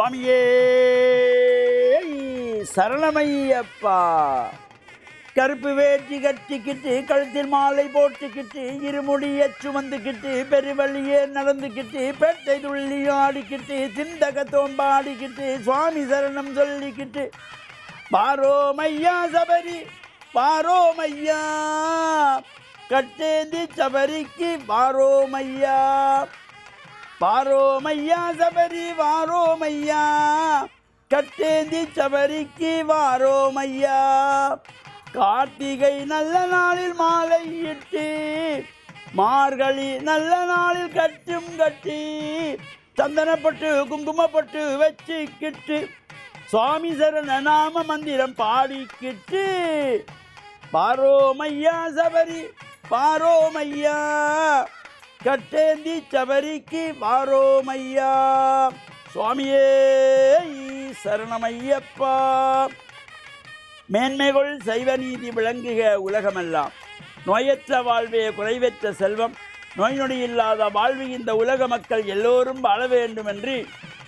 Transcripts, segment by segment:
சுவாமியே சரணமையப்பா. கருப்பு வேட்டி கட்டிக்கிட்டு கழுத்தில் மாலை போட்டுக்கிட்டு இருமுடிய சுமந்துக்கிட்டு பெருவழியே நடந்துக்கிட்டு பேட்டை துள்ளியும் ஆடிக்கிட்டு சிந்தக தோம்பாடிக்கிட்டு சுவாமி சரணம் சொல்லிக்கிட்டு பாரோமையா சபரி பாரோமையா கட்டேந்தி சபரிக்கு பாரோமையா பாரோமையா சபரி வாரோமையா கட்டேந்தி சபரிக்கு வாரோமையா. கார்த்திகை நல்ல நாளில் மாலை இட்டு மார்கழி நல்ல நாளில் கட்டும் கட்டி சந்தனப்பட்டு குங்குமப்பட்டு வச்சுக்கிட்டு சுவாமி சரண நாம மந்திரம் பாடிக்கிட்டு பாரோமையா சபரி பாரோமையா கட்டேந்தி சபரிக்கு வாரோமையா. சுவாமியே சரணமையப்பா. மேன்மைகள் சைவ நீதி விளங்குக உலகமெல்லாம். நோயற்ற வாழ்வே குறைவற்ற செல்வம், நோய் நொடி இல்லாத வாழ்வு இந்த உலக மக்கள் எல்லோரும் வாழ வேண்டும் என்று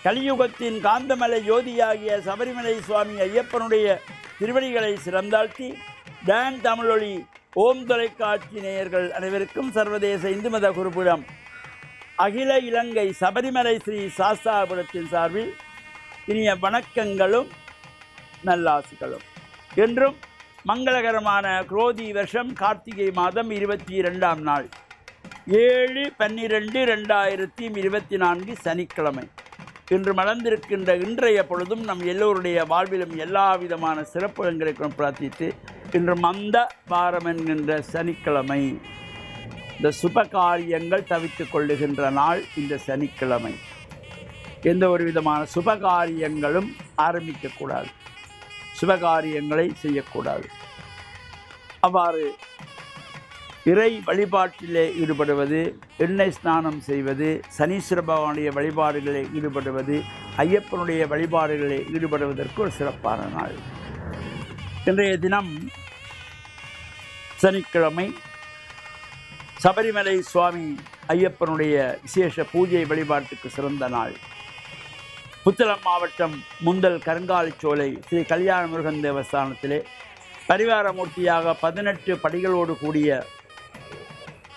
கலியுகத்தின் காந்தமலை ஜோதியாகிய சபரிமலை சுவாமி ஐயப்பனுடைய திருவடிகளை சிறந்தாழ்த்தி டான் தமிழொலி ஓம் தொலைக்காட்சி நேயர்கள் அனைவருக்கும் சர்வதேச இந்து மத குருபுரம் அகில இலங்கை சபரிமலை ஸ்ரீ சாஸ்தாபுரத்தின் சார்பில் இனிய வணக்கங்களும் நல்லாசிகளும். என்றும் மங்களகரமான குரோதி வருஷம் கார்த்திகை மாதம் 22ஆம் நாள் 7/12/2024 சனிக்கிழமை இன்று மலர்ந்திருக்கின்ற இன்றைய பொழுதும் நம் எல்லோருடைய வாழ்விலும் எல்லா விதமான சிறப்புகளையும் பிரார்த்தித்து இன்று மந்த வாரம் என்கின்ற சனிக்கிழமை இந்த சுப காரியங்கள் தவித்துக் கொள்ளுகின்ற நாள். இந்த சனிக்கிழமை எந்த ஒரு விதமான சுபகாரியங்களும் ஆரம்பிக்கக்கூடாது, சுபகாரியங்களை செய்யக்கூடாது. அவ்வாறு இறை வழிபாட்டிலே ஈடுபடுவது, எண்ணெய் ஸ்நானம் செய்வது, சனீஸ்வர பகவானுடைய வழிபாடுகளில் ஈடுபடுவது, ஐயப்பனுடைய வழிபாடுகளில் ஈடுபடுவதற்கு ஒரு சிறப்பான நாள். இன்றைய தினம் சனிக்கிழமை சபரிமலை சுவாமி ஐயப்பனுடைய விசேஷ பூஜை வழிபாட்டுக்கு சிறந்த நாள். புத்தளம் மாவட்டம் முந்தல் கருங்காலிச்சோலை ஸ்ரீ கல்யாண முருகன் தேவஸ்தானத்திலே பரிவாரமூர்த்தியாக 18 படிகளோடு கூடிய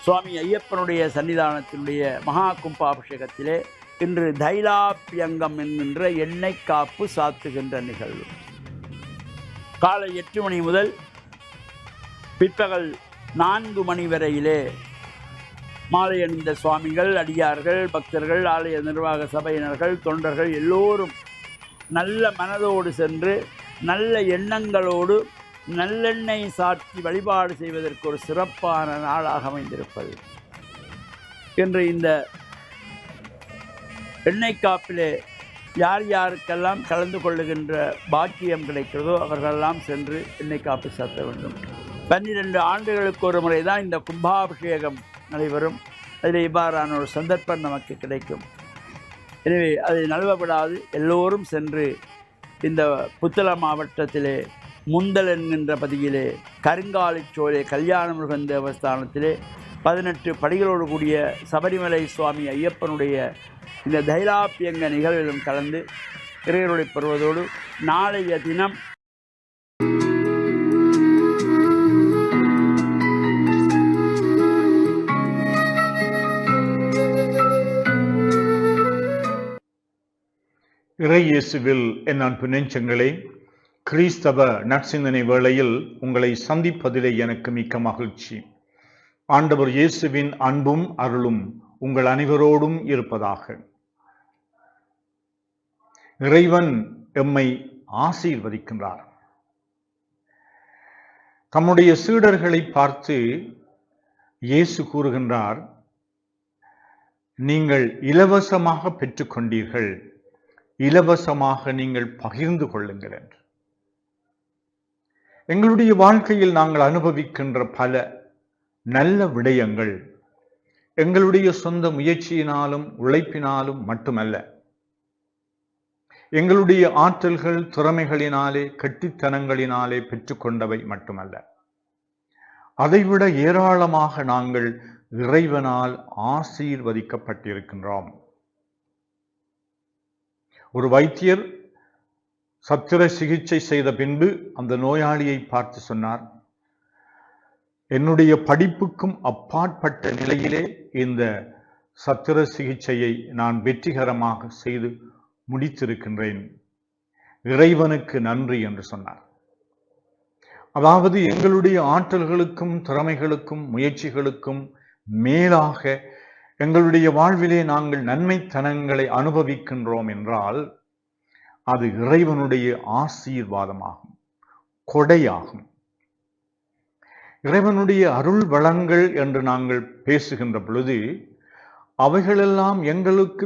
சுவாமி ஐயப்பனுடைய சன்னிதானத்தினுடைய மகா கும்பாபிஷேகத்திலே இன்று தைலாபியங்கம் என்கின்ற எண்ணெய் காப்பு சாத்துகின்ற நிகழ்வு காலை 8 மணி முதல் பிற்பகல் 4 மணி வரையிலே மாலை அணிந்த சுவாமிகள், அடியார்கள், பக்தர்கள், ஆலய நிர்வாக சபையினர்கள், தொண்டர்கள் எல்லோரும் நல்ல மனதோடு சென்று நல்ல எண்ணங்களோடு நல்லெண்ணெய் சாற்றி வழிபாடு செய்வதற்கு ஒரு சிறப்பான நாளாக அமைந்திருப்பது. என்று இந்த எண்ணெய் காப்பிலே யார் யாருக்கெல்லாம் கலந்து கொள்ளுகின்ற பாக்கியம் கிடைக்கிறதோ அவர்களெல்லாம் சென்று எண்ணெய் காப்பு சாத்த வேண்டும். 12 ஆண்டுகளுக்கு ஒரு முறை தான் இந்த கும்பாபிஷேகம் நடைபெறும். அதில் இவ்வாறான ஒரு சந்தர்ப்பம் நமக்கு கிடைக்கும். எனவே அதை நழுவப்படாது எல்லோரும் சென்று இந்த புத்தளம் மாவட்டத்திலே முந்தல் என்கின்ற பதியிலே கருங்காலிச்சோலை கல்யாண முருகன் தேவஸ்தானத்திலே 18 படிகளோடு கூடிய சபரிமலை சுவாமி ஐயப்பனுடைய இந்த தைலாபியங்க நிகழ்விலும் கலந்து இறைவருளை பெறுவதோடு நாளைய தினம் இறை இயேசுவில் என் அன்பு நெஞ்சங்களே, கிறிஸ்தவ நற்சிந்தனை வேளையில் உங்களை சந்திப்பதிலே எனக்கு மிக்க மகிழ்ச்சி. ஆண்டவர் இயேசுவின் அன்பும் அருளும் உங்கள் அனைவரோடும் இருப்பதாக. இறைவன் எம்மை ஆசீர்வதிக்கின்றார். தம்முடைய சீடர்களை பார்த்து இயேசு கூறுகின்றார், நீங்கள் இலவசமாக பெற்றுக்கொண்டீர்கள், இலவசமாக நீங்கள் பகிர்ந்து கொள்ளுங்கள் என்று. எங்களுடைய வாழ்க்கையில் நாங்கள் அனுபவிக்கின்ற பல நல்ல விடயங்கள் எங்களுடைய சொந்த முயற்சியினாலும் உழைப்பினாலும் மட்டுமல்ல, எங்களுடைய ஆற்றல்கள் திறமைகளினாலே கெட்டித்தனங்களினாலே பெற்றுக்கொண்டவை மட்டுமல்ல, அதைவிட ஏராளமாக நாங்கள் இறைவனால் ஆசீர்வதிக்கப்பட்டிருக்கின்றோம். ஒரு வைத்தியர் சத்திர சிகிச்சை செய்த பின்பு அந்த நோயாளியை பார்த்து சொன்னார், என்னுடைய படிப்புக்கும் அப்பாற்பட்ட நிலையிலே இந்த சத்திர சிகிச்சையை நான் வெற்றிகரமாக செய்து முடித்திருக்கின்றேன், இறைவனுக்கு நன்றி என்று சொன்னார். அதாவது எங்களுடைய ஆற்றல்களுக்கும் திறமைகளுக்கும் முயற்சிகளுக்கும் மேலாக எங்களுடைய வாழ்விலே நாங்கள் நன்மைத்தனங்களை அனுபவிக்கின்றோம் என்றால் அது இறைவனுடைய ஆசீர்வாதமாகும், கொடையாகும். இறைவனுடைய அருள் வளங்கள் என்று நாங்கள் பேசுகின்ற பொழுது அவைகளெல்லாம் எங்களுக்கு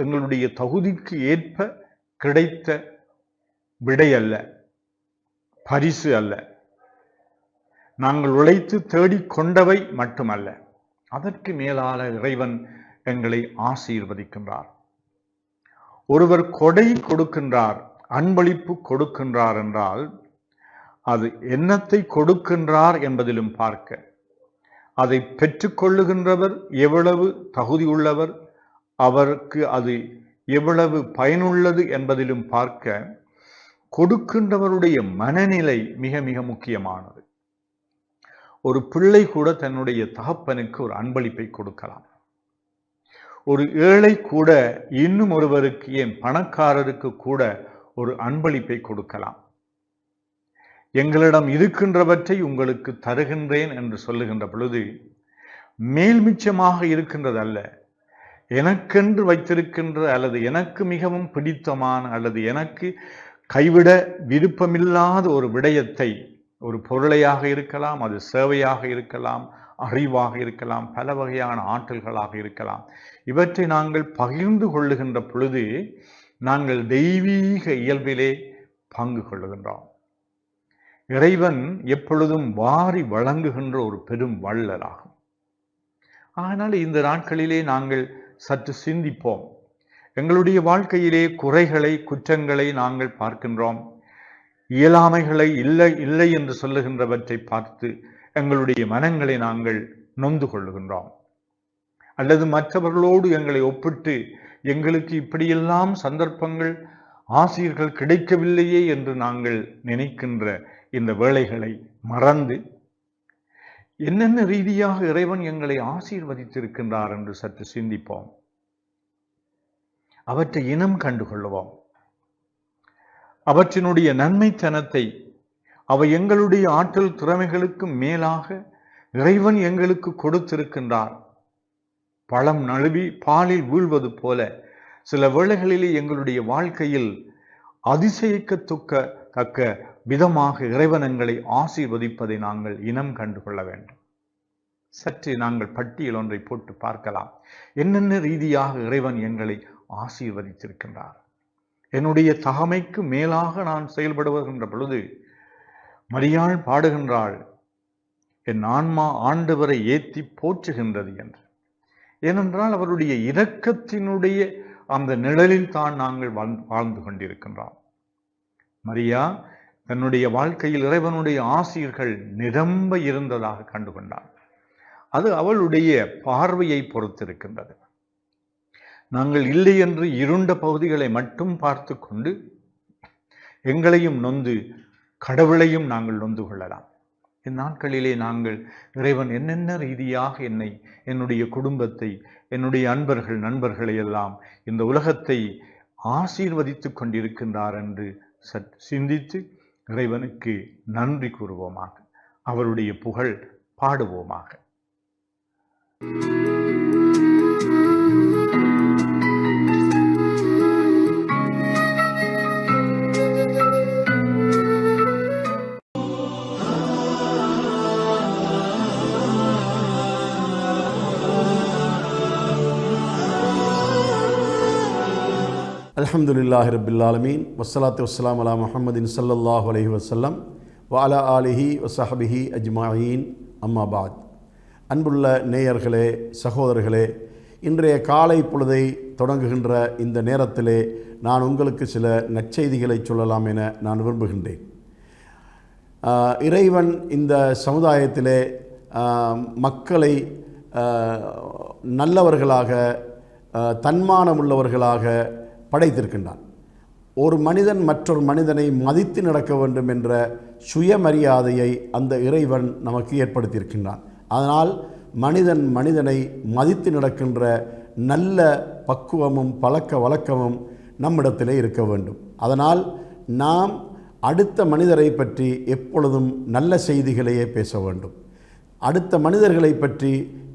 எங்களுடைய தகுதிக்கு ஏற்ப கிடைத்த விடை அல்ல, பரிசு அல்ல, நாங்கள் உழைத்து தேடிக்கொண்டவை மட்டுமல்ல. அதற்கு மேலான இறைவன் எங்களை ஆசீர்வதிக்கின்றார். ஒருவர் கொடை கொடுக்கின்றார், அன்பளிப்பு கொடுக்கின்றார் என்றால் அது என்னத்தை கொடுக்கின்றார் என்பதிலும் பார்க்க, அதை பெற்றுக்கொள்ளுகின்றவர் எவ்வளவு தகுதி உள்ளவர், அவருக்கு அது எவ்வளவு பயனுள்ளது என்பதிலும் பார்க்க, கொடுக்கின்றவருடைய மனநிலை மிக மிக முக்கியமானது. ஒரு பிள்ளை கூட தன்னுடைய தகப்பனுக்கு ஒரு அன்பளிப்பை கொடுக்கலாம். ஒரு ஏழை கூட இன்னும் ஒருவருக்கு, ஏன் பணக்காரருக்கு கூட ஒரு அன்பளிப்பை கொடுக்கலாம். எங்களிடம் இருக்கின்றவற்றை உங்களுக்கு தருகின்றேன் என்று சொல்லுகின்ற பொழுது மேல்மிச்சமாக இருக்கின்றது அல்ல, எனக்கென்று வைத்திருக்கின்ற அல்லது எனக்கு மிகவும் பிடித்தமான அல்லது எனக்கு கைவிட விருப்பமில்லாத ஒரு விடயத்தை, ஒரு பொருளையாக இருக்கலாம், அது சேவையாக இருக்கலாம், அறிவாக இருக்கலாம், பல வகையான ஆற்றல்களாக இருக்கலாம், இவற்றை நாங்கள் பகிர்ந்து கொள்ளுகின்ற பொழுது நாங்கள் தெய்வீக இயல்பிலே பங்கு கொள்ளுகின்றோம். இறைவன் எப்பொழுதும் வாரி வழங்குகின்ற ஒரு பெரும் வள்ளலாகும். ஆனால் இந்த நாட்களிலே நாங்கள் சற்று சிந்திப்போம். எங்களுடைய வாழ்க்கையிலே குறைகளை, குற்றங்களை நாங்கள் பார்க்கின்றோம். இயலாமைகளை இல்லை என்று சொல்லுகின்றவற்றை பார்த்து எங்களுடைய மனங்களை நாங்கள் நொந்து கொள்ளுகின்றோம். அல்லது மற்றவர்களோடு எங்களை ஒப்பிட்டு எங்களுக்கு இப்படியெல்லாம் சந்தர்ப்பங்கள், ஆசிரியர்கள் கிடைக்கவில்லையே என்று நாங்கள் நினைக்கின்ற இந்த வேளைகளை மறந்து என்னென்ன ரீதியாக இறைவன் எங்களை ஆசீர்வதித்திருக்கின்றார் என்று சற்று சிந்திப்போம். அவற்றை இனம் கண்டுகொள்வோம். அவற்றினுடைய நன்மைத்தனத்தை, அவை எங்களுடைய ஆற்றல் திறமைகளுக்கு மேலாக இறைவன் எங்களுக்கு கொடுத்திருக்கின்றார். பழம் நழுவி பாலில் வீழ்வது போல சில வேளைகளிலே எங்களுடைய வாழ்க்கையில் அதிசயிக்கத்தக்க விதமாக இறைவன் எங்களை ஆசீர்வதிப்பதை நாங்கள் இனம் கண்டுகொள்ள வேண்டும். சற்று நாங்கள் பட்டியல் ஒன்றை போட்டு பார்க்கலாம். என்னென்ன ரீதியாக இறைவன் எங்களை ஆசீர்வதித்திருக்கின்றார். என்னுடைய தகமைக்கு மேலாக நான் செயல்படுகின்ற பொழுது மரியாள் பாடுகின்றாள், என் ஆன்மா ஆண்டவரை ஏத்தி போற்றுகின்றது என்று. ஏனென்றால் அவருடைய இரக்கத்தினுடைய அந்த நிழலில் தான் நாங்கள் வாழ்ந்து கொண்டிருக்கின்றோம். மரியா தன்னுடைய வாழ்க்கையில் இறைவனுடைய ஆசீர்கள் நிரம்ப இருந்ததாக கண்டுகொண்டார். அது அவளுடைய பார்வையை பொறுத்திருக்கின்றது. நாங்கள் இல்லை என்று இருண்ட பகுதிகளை மட்டும் பார்த்து கொண்டு எங்களையும் நொந்து கடவுளையும் நாங்கள் நொந்து கொள்ளலாம். இந்நாட்களிலே நாங்கள் இறைவன் என்னென்ன ரீதியாக என்னை, என்னுடைய குடும்பத்தை, என்னுடைய அன்பர்கள் நண்பர்களை எல்லாம் இந்த உலகத்தை ஆசீர்வதித்துக் கொண்டிருக்கின்றார் என்று சிந்தித்து இறைவனுக்கு நன்றி கூறுவோமாக, அவருடைய புகழ் பாடுவோமாக. அல்ஹம்துலில்லாஹி ரப்பில் ஆலமீன் வஸ்ஸலாத்து வஸ்ஸலாமு அலா முஹம்மதின் ஸல்லல்லாஹு அலைஹி வஸல்லம் வ அலா ஆலிஹி வஸஹ்பிஹி அஜ்மஈன். அம்மா பாத். அன்புள்ள நேயர்களே, சகோதரர்களே, இன்றைய காலை பொழுதை தொடங்குகின்ற இந்த நேரத்திலே நான் உங்களுக்கு சில நற்செய்திகளை சொல்லலாம் என நான் விரும்புகின்றேன். இறைவன் இந்த சமுதாயத்திலே மக்களை நல்லவர்களாக, தன்மானமுள்ளவர்களாக படைத்திருக்கின்றான். ஒரு மனிதன் மற்றொரு மனிதனை மதித்து நடக்க வேண்டும் என்ற சுயமரியாதையை அந்த இறைவன் நமக்கு ஏற்படுத்தியிருக்கின்றான். அதனால் மனிதன் மனிதனை மதித்து நடக்கின்ற நல்ல பக்குவமும் பழக்க வழக்கமும் நம்மிடத்திலே இருக்க வேண்டும். அதனால் நாம் அடுத்த மனிதரை பற்றி எப்பொழுதும் நல்ல செய்திகளையே பேச வேண்டும். அடுத்த மனிதர்களை பற்றி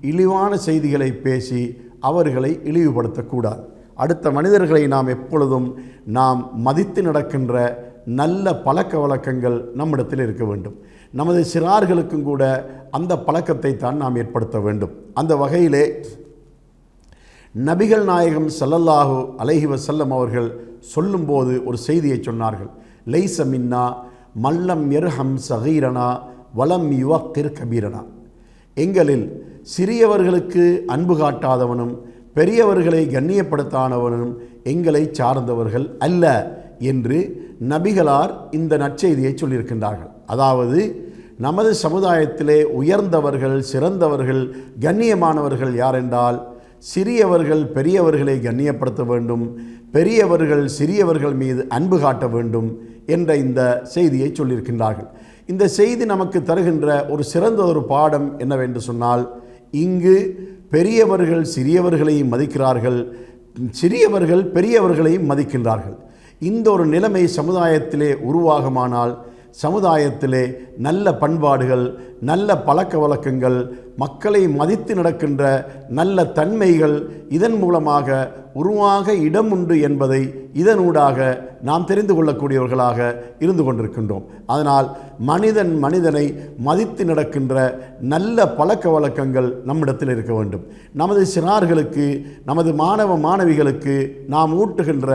இழிவான செய்திகளை பேசி அவர்களை இழிவுபடுத்தக்கூடாது. அடுத்த மனிதர்களை நாம் எப்பொழுதும் நாம் மதித்து நடக்கின்ற நல்ல பழக்க வழக்கங்கள் நம்மிடத்தில் இருக்க வேண்டும். நமது சிறார்களுக்கும் கூட அந்த பழக்கத்தை தான் நாம் ஏற்படுத்த வேண்டும். அந்த வகையிலே நபிகள் நாயகம் ஸல்லல்லாஹு அலைஹி வஸல்லம் அவர்கள் சொல்லும்போது ஒரு செய்தியை சொன்னார்கள். லைஸ மின்னா மல்லம் யர்ஹம் சகீரனா வலம் யுவக்கிர் கபீரனா. எங்களில் சிறியவர்களுக்கு அன்பு காட்டாதவனும் பெரியவர்களை கண்ணியப்படுத்தாதவனும் எங்களை சார்ந்தவர்கள் அல்ல என்று நபிகளார் இந்த நற்செய்தியை சொல்லியிருக்கின்றார்கள். அதாவது நமது சமுதாயத்திலே உயர்ந்தவர்கள், சிறந்தவர்கள், கண்ணியமானவர்கள் யாரென்றால் சிறியவர்கள் பெரியவர்களை கண்ணியப்படுத்த வேண்டும், பெரியவர்கள் சிறியவர்கள் மீது அன்பு காட்ட வேண்டும் என்ற இந்த செய்தியை சொல்லியிருக்கின்றார்கள். இந்த செய்தி நமக்கு தருகின்ற ஒரு சிறந்த ஒரு பாடம் என்னவென்று சொன்னால், இங்கு பெரியவர்கள் சிறியவர்களையும் மதிக்கிறார்கள், சிறியவர்கள் பெரியவர்களையும் மதிக்கின்றார்கள். இந்த ஒரு நிலைமை சமுதாயத்திலே உருவாகுமானால் சமுதாயத்திலே நல்ல பண்பாடுகள், நல்ல பழக்க வழக்கங்கள், மக்களை மதித்து நடக்கின்ற நல்ல தன்மைகள் இதன் மூலமாக உருவாக இடம் உண்டு என்பதை இதனூடாக நாம் தெரிந்து கொள்ளக்கூடியவர்களாக இருந்து கொண்டிருக்கின்றோம். அதனால் மனிதன் மனிதனை மதித்து நடக்கின்ற நல்ல பழக்க வழக்கங்கள் நம்மிடத்தில் இருக்க வேண்டும். நமது சிறார்களுக்கு, நமது மாணவ மாணவிகளுக்கு நாம் ஊட்டுகின்ற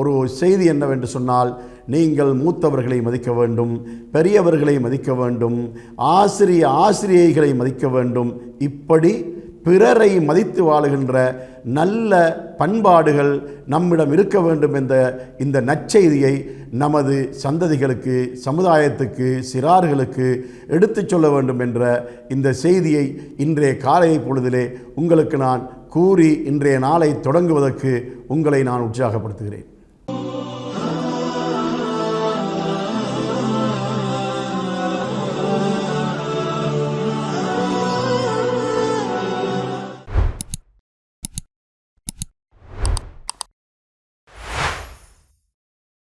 ஒரு செய்தி என்னவென்று சொன்னால், நீங்கள் மூத்தவர்களை மதிக்க வேண்டும், பெரியவர்களை மதிக்க வேண்டும், ஆசிரியைகளை மதிக்க வேண்டும். இப்படி பிறரை மதித்து வாழுகின்ற நல்ல பண்பாடுகள் நம்மிடம் இருக்க வேண்டும் என்ற இந்த நற்செய்தியை நமது சந்ததிகளுக்கு, சமுதாயத்துக்கு, சிறார்களுக்கு எடுத்துச் சொல்ல வேண்டும் என்ற இந்த செய்தியை இன்றைய காலை பொழுதிலே உங்களுக்கு நான் கூறி இன்றைய நாளை தொடங்குவதற்கு உங்களை நான் உற்சாகப்படுத்துகிறேன்.